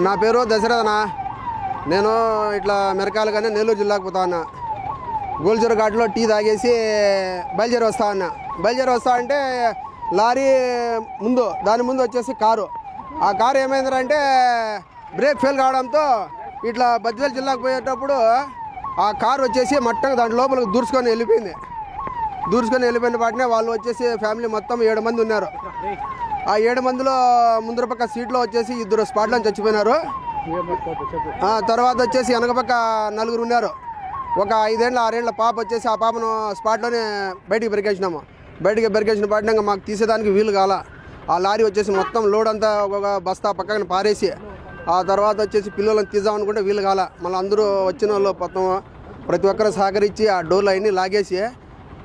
నా పేరు దశరథనా. నేను ఇట్లా మెరకాలగానే నెల్లూరు జిల్లాకు పోతా ఉన్నా. గోల్చెరు ఘాట్లో టీ తాగేసి బయలుదేరి వస్తా ఉన్నా. బయలుదేరి వస్తా అంటే లారీ దాని ముందు వచ్చేసి కారు. ఆ కారు ఏమైందంటే బ్రేక్ ఫెయిల్ కావడంతో ఇట్లా బద్వేల్ జిల్లాకు పోయేటప్పుడు ఆ కారు వచ్చేసి మట్టంగా దాని లోపలికి దూర్చుకొని వెళ్ళిపోయిన వాటినే వాళ్ళు వచ్చేసి ఫ్యామిలీ మొత్తం 7 మంది ఉన్నారు. ఆ 7 మందిలో ముందర పక్క సీట్లో వచ్చేసి 2 స్పాట్లో చచ్చిపోయినారు. తర్వాత వచ్చేసి వెనక పక్క 4 ఉన్నారు. ఒక 5 ఏళ్ళ 6 ఏళ్ళ పాప వచ్చేసి ఆ పాపను స్పాట్లోనే బయటికి బెరికేసినాము. బయటికి బెరికేసిన పాటినాక మాకు తీసేదానికి వీలు కాల. ఆ లారీ వచ్చేసి మొత్తం లోడ్ అంతా ఒక బస్తా పక్కన పారేసి ఆ తర్వాత వచ్చేసి పిల్లలను తీద్దామనుకుంటే వీలు కాల. మళ్ళీ అందరూ వచ్చిన వాళ్ళు మొత్తం ప్రతి ఒక్కరు సహకరించి ఆ డోర్లు అవన్నీ లాగేసి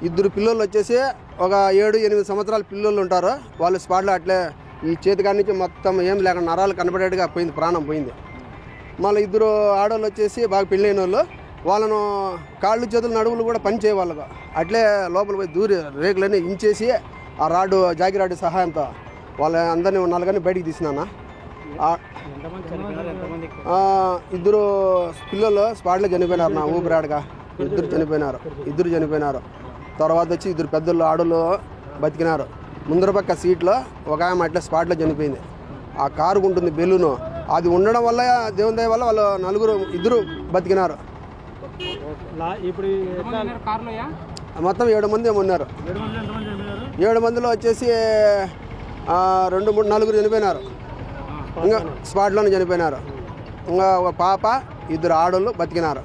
2 పిల్లలు వచ్చేసి ఒక 7-8 సంవత్సరాల పిల్లలు ఉంటారు. వాళ్ళు స్పాట్లో అట్లే ఈ చేతికాడి నుంచి మొత్తం ఏం లేకుండా నరాలు కనపడేట్టుగా పోయింది, ప్రాణం పోయింది. మళ్ళీ 2 ఆడవాళ్ళు వచ్చేసి బాగా పెళ్ళైన వాళ్ళు, వాళ్ళను కాళ్ళు చేతులు నడువులు కూడా పని చేయవాళ్ళు అట్లే లోపల పోయి దూరి రేకులన్నీ ఇంచేసి ఆ రాడు జాగి రాడు సహాయంతో వాళ్ళ అందరినీ 4 బయటికి తీసినానా. 2 పిల్లలు స్పాట్లో చనిపోయినారు. నా ఊపిరాడగా 2 చనిపోయినారు. తర్వాత వచ్చి 2 పెద్దలు ఆడలు బతికినారు. ముందర పక్క సీట్లో ఒక ఆమె అట్లా స్పాట్లో చనిపోయింది. ఆ కారుకు ఉంటుంది బెలూను, అది ఉండడం వల్ల దేవుని దయ వల్ల వాళ్ళు 2 బతికినారు. మొత్తం 7 మంది ఏమో ఉన్నారు. 7 మందిలో వచ్చేసి 2, 3, 4 చనిపోయినారు. ఇంకా స్పాట్లోనే చనిపోయినారు. ఇంకా ఒక పాప 2 ఆడోళ్ళు బతికినారు.